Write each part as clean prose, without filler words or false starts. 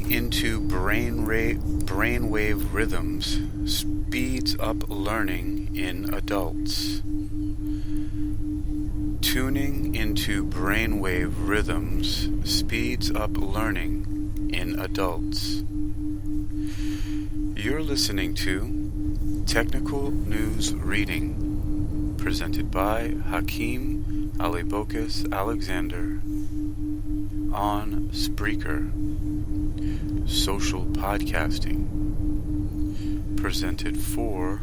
Tuning into brainwave rhythms speeds up learning in adults. Tuning into brainwave rhythms speeds up learning in adults. You're listening to Technical News Reading, presented by Hakeem Alibokis Alexander on Spreaker. Social podcasting, presented for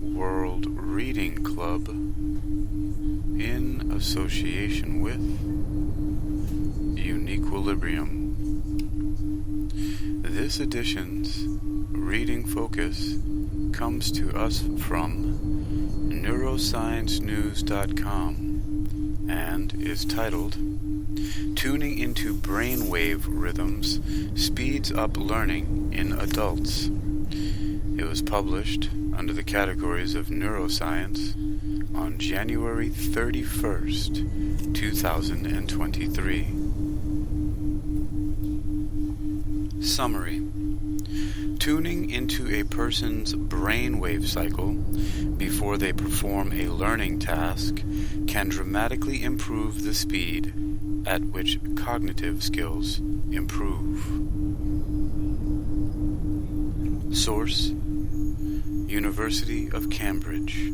World Reading Club in association with Uniquilibrium. This edition's reading focus comes to us from neurosciencenews.com and is titled Tuning into Brainwave Rhythms Speeds Up Learning in Adults. It was published under the categories of neuroscience on January 31st, 2023. Summary. Tuning into a person's brainwave cycle before they perform a learning task can dramatically improve the speed at which cognitive skills improve. Source: University of Cambridge.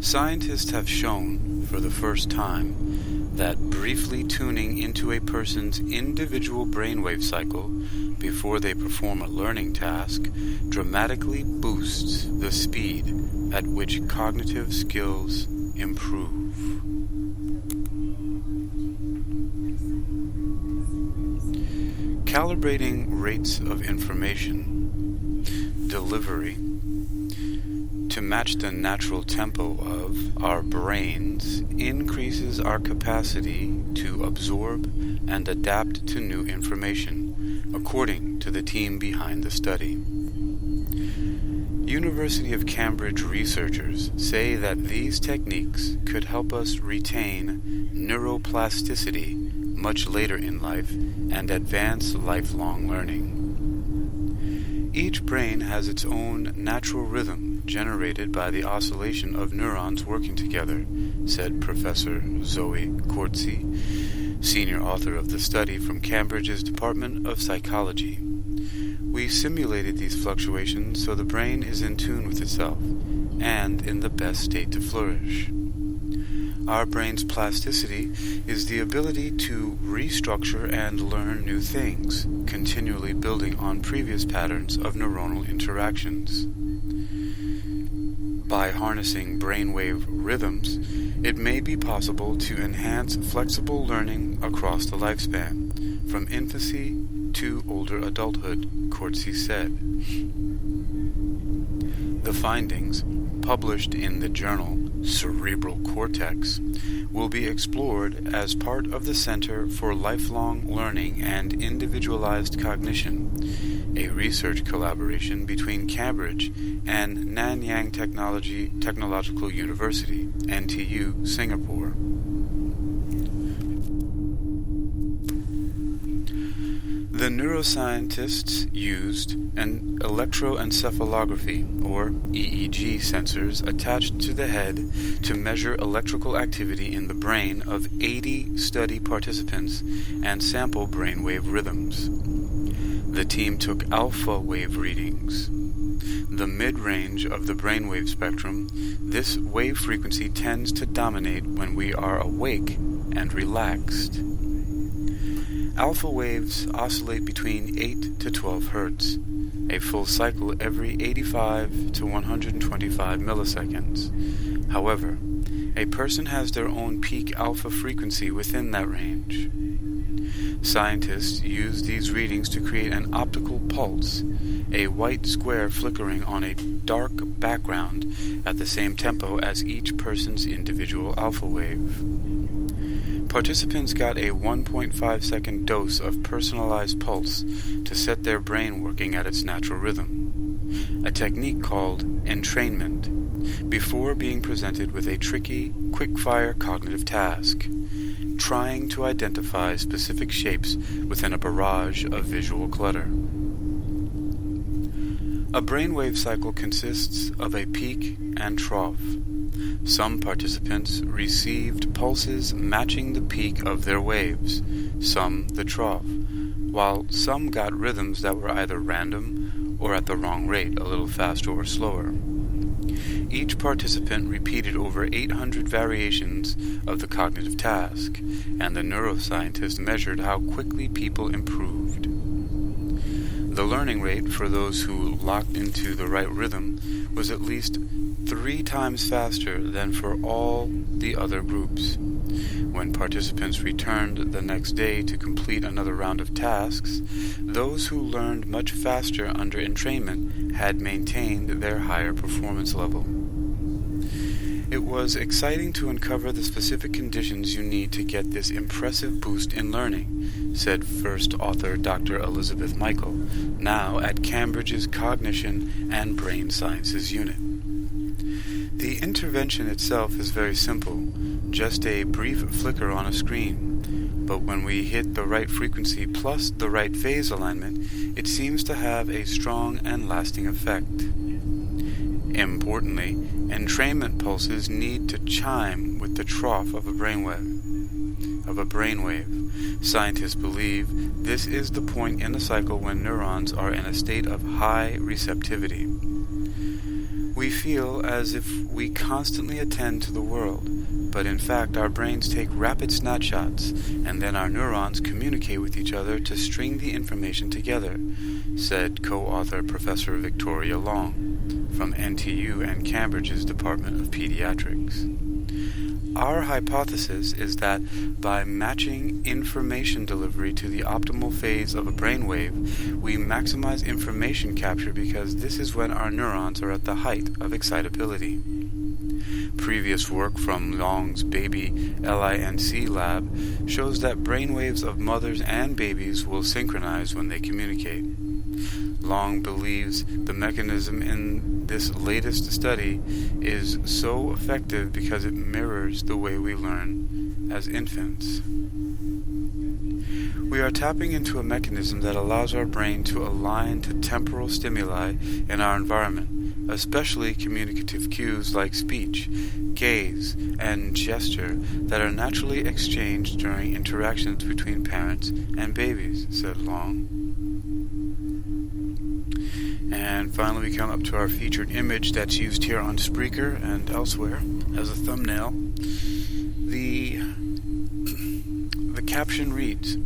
Scientists have shown for the first time that briefly tuning into a person's individual brainwave cycle before they perform a learning task dramatically boosts the speed at which cognitive skills improve. Calibrating rates of information delivery to match the natural tempo of our brains increases our capacity to absorb and adapt to new information, according to the team behind the study. University of Cambridge researchers say that these techniques could help us retain neuroplasticity much later in life and advance lifelong learning. Each brain has its own natural rhythm generated by the oscillation of neurons working together, said Professor Zoe Kortzi, senior author of the study from Cambridge's Department of Psychology. We simulated these fluctuations so the brain is in tune with itself and in the best state to flourish. Our brain's plasticity is the ability to restructure and learn new things, continually building on previous patterns of neuronal interactions. By harnessing brainwave rhythms, it may be possible to enhance flexible learning across the lifespan, from infancy to older adulthood, Kortzi said. The findings, published in the journal Cerebral Cortex, will be explored as part of the Center for Lifelong Learning and Individualized Cognition, a research collaboration between Cambridge and Nanyang Technological University, NTU, Singapore. The neuroscientists used an electroencephalography, or EEG, sensors attached to the head to measure electrical activity in the brain of 80 study participants and sample brainwave rhythms. The team took alpha wave readings. The mid-range of the brainwave spectrum, this wave frequency tends to dominate when we are awake and relaxed. Alpha waves oscillate between 8 to 12 Hz, a full cycle every 85 to 125 milliseconds. However, a person has their own peak alpha frequency within that range. Scientists use these readings to create an optical pulse, a white square flickering on a dark background at the same tempo as each person's individual alpha wave. Participants got a 1.5 second dose of personalized pulse to set their brain working at its natural rhythm, a technique called entrainment, before being presented with a tricky, quick-fire cognitive task. trying to identify specific shapes within a barrage of visual clutter. A brainwave cycle consists of a peak and trough. Some participants received pulses matching the peak of their waves, some the trough, while some got rhythms that were either random or at the wrong rate, a little faster or slower. Each participant repeated over 800 variations of the cognitive task, and the neuroscientist measured how quickly people improved. The learning rate for those who locked into the right rhythm was at least 3 times faster than for all the other groups. When participants returned the next day to complete another round of tasks, those who learned much faster under entrainment had maintained their higher performance level. It was exciting to uncover the specific conditions you need to get this impressive boost in learning, said first author Dr. Elizabeth Michael, now at Cambridge's Cognition and Brain Sciences Unit. The intervention itself is very simple, just a brief flicker on a screen, but when we hit the right frequency plus the right phase alignment, it seems to have a strong and lasting effect. Importantly, entrainment pulses need to chime with the trough of a brainwave. Scientists believe this is the point in the cycle when neurons are in a state of high receptivity. We feel as if we constantly attend to the world, but in fact our brains take rapid snapshots, and then our neurons communicate with each other to string the information together, said co-author Professor Victoria Long from NTU and Cambridge's Department of Pediatrics. Our hypothesis is that by matching information delivery to the optimal phase of a brainwave, we maximize information capture because this is when our neurons are at the height of excitability. Previous work from Long's baby LINC lab shows that brainwaves of mothers and babies will synchronize when they communicate. Long believes the mechanism in this latest study is so effective because it mirrors the way we learn as infants. We are tapping into a mechanism that allows our brain to align to temporal stimuli in our environment, especially communicative cues like speech, gaze, and gesture that are naturally exchanged during interactions between parents and babies, said Long. And finally we come up to our featured image that's used here on Spreaker and elsewhere as a thumbnail. The caption reads,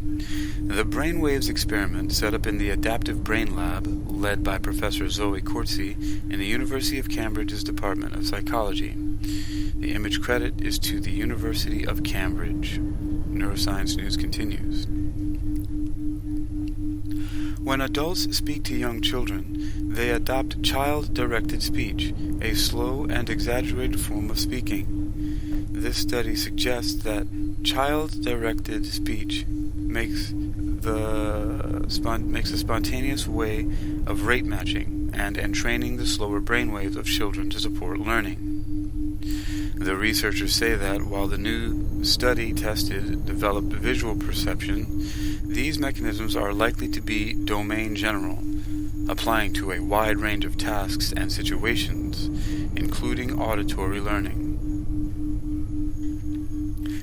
"The Brainwaves experiment set up in the Adaptive Brain Lab, led by Professor Zoe Corsi in the University of Cambridge's Department of Psychology. The image credit is to the University of Cambridge." Neuroscience News continues. When adults speak to young children, they adopt child-directed speech, a slow and exaggerated form of speaking. This study suggests that child-directed speech makes a spontaneous way of rate matching and entraining the slower brainwaves of children to support learning. The researchers say that while the new study tested developed visual perception, these mechanisms are likely to be domain general, applying to a wide range of tasks and situations, including auditory learning.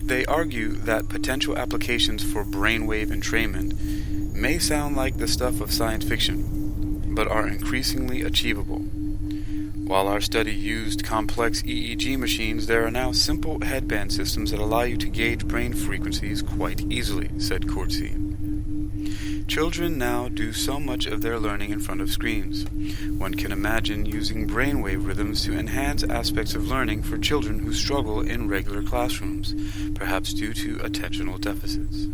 They argue that potential applications for brainwave entrainment may sound like the stuff of science fiction, but are increasingly achievable. While our study used complex EEG machines, there are now simple headband systems that allow you to gauge brain frequencies quite easily, said Corsi. Children now do so much of their learning in front of screens. One can imagine using brainwave rhythms to enhance aspects of learning for children who struggle in regular classrooms, perhaps due to attentional deficits.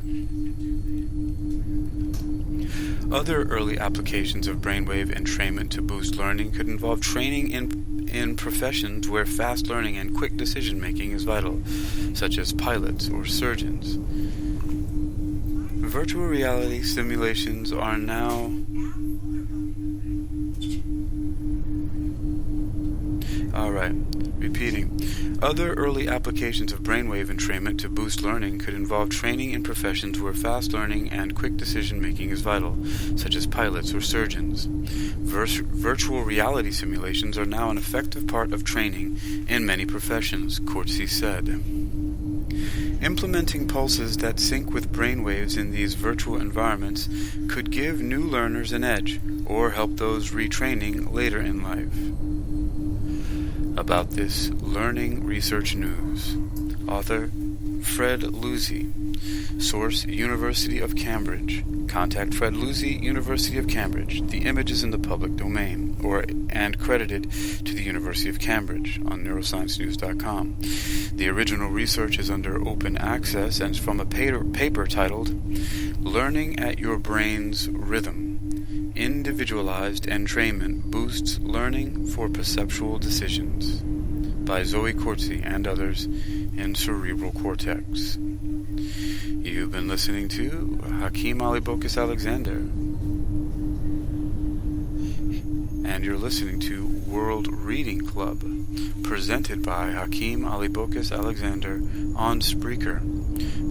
Other early applications of brainwave entrainment to boost learning could involve training in professions where fast learning and quick decision-making is vital, such as pilots or surgeons. Virtual reality simulations are now Alright, repeating. Other early applications of brainwave entrainment to boost learning could involve training in professions where fast learning and quick decision-making is vital, such as pilots or surgeons. Virtual reality simulations are now an effective part of training in many professions, Corsi said. Implementing pulses that sync with brainwaves in these virtual environments could give new learners an edge, or help those retraining later in life. About this learning research news. Author Fred Luzzi. Source University of Cambridge. Contact Fred Luzzi, University of Cambridge. The image is in the public domain, and credited to the University of Cambridge on neurosciencenews.com. The original research is under open access and is from a paper titled Learning at Your Brain's Rhythm. Individualized entrainment boosts learning for perceptual decisions, by Zoe Corsi and others in Cerebral Cortex. You've been listening to Hakeem Ali Bokus Alexander, and you're listening to World Reading Club, presented by Hakeem Ali Bokus Alexander on Spreaker,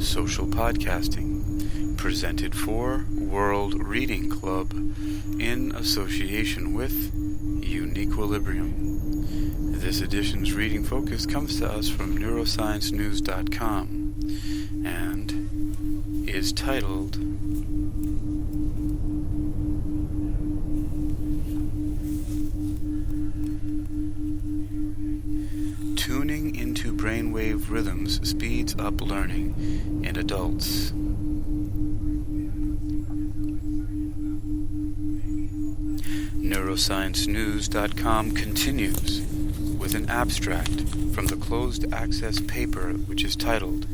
social podcasting, presented for World Reading Club in association with Uniquilibrium. This edition's reading focus comes to us from neurosciencenews.com and is titled Tuning into Brainwave Rhythms Speeds Up Learning in Adults. Neurosciencenews.com continues with an abstract from the closed access paper which is titled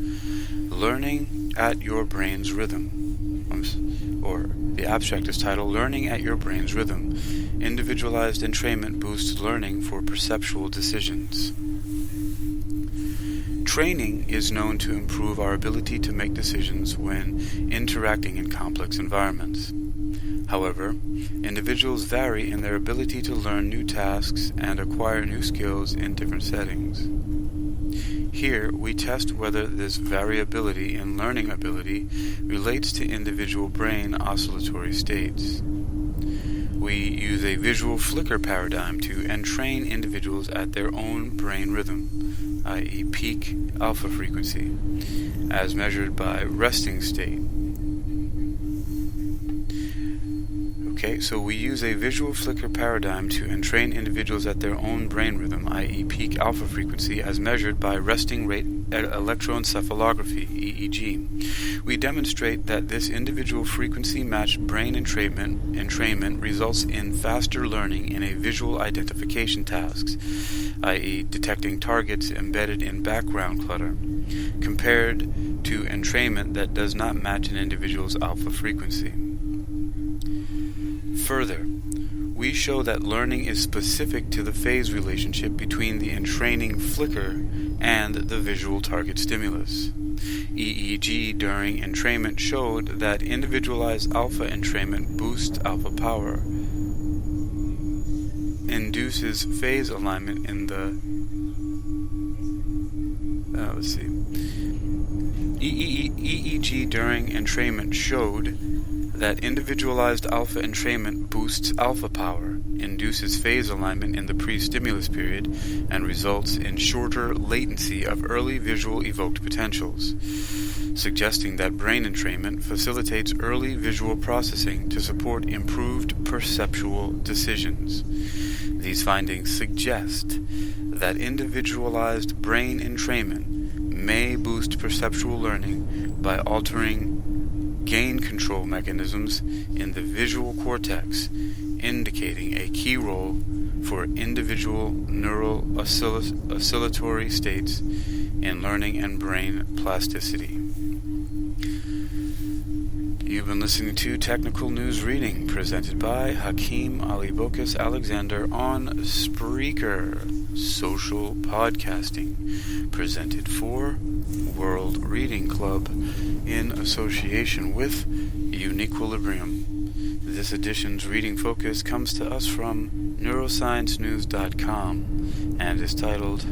Learning at Your Brain's Rhythm, or the abstract is titled Learning at Your Brain's Rhythm. Individualized entrainment boosts learning for perceptual decisions. Training is known to improve our ability to make decisions when interacting in complex environments. However, individuals vary in their ability to learn new tasks and acquire new skills in different settings. Here, we test whether this variability in learning ability relates to individual brain oscillatory states. We use a visual flicker paradigm to entrain individuals at their own brain rhythm, i.e. peak alpha frequency, as measured by resting state. Okay, so we use a visual flicker paradigm to entrain individuals at their own brain rhythm, i.e. peak alpha frequency, as measured by resting rate electroencephalography, EEG. We demonstrate that this individual frequency-matched brain entrainment results in faster learning in a visual identification tasks, i.e. detecting targets embedded in background clutter, compared to entrainment that does not match an individual's alpha frequency. Further, we show that learning is specific to the phase relationship between the entraining flicker and the visual target stimulus. EEG during entrainment showed that individualized alpha entrainment boosts alpha power, induces phase alignment in the EEG during entrainment showed that individualized alpha entrainment boosts alpha power, induces phase alignment in the pre-stimulus period, and results in shorter latency of early visual evoked potentials, suggesting that brain entrainment facilitates early visual processing to support improved perceptual decisions. These findings suggest that individualized brain entrainment may boost perceptual learning by altering gain control mechanisms in the visual cortex, indicating a key role for individual neural oscillatory states in learning and brain plasticity. You've been listening to Technical News Reading, presented by Hakeem Ali Bokus Alexander on Spreaker, social podcasting, presented for World Reading Club in association with Uniquilibrium. This edition's reading focus comes to us from neurosciencenews.com and is titled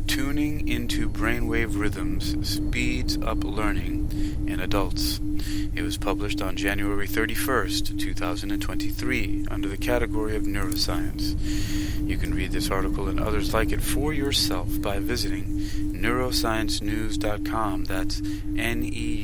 Tuning into Brainwave Rhythms Speeds Up Learning in Adults. It was published on January 31st, 2023, under the category of Neuroscience. You can read this article and others like it for yourself by visiting neurosciencenews.com. That's NEUROSCI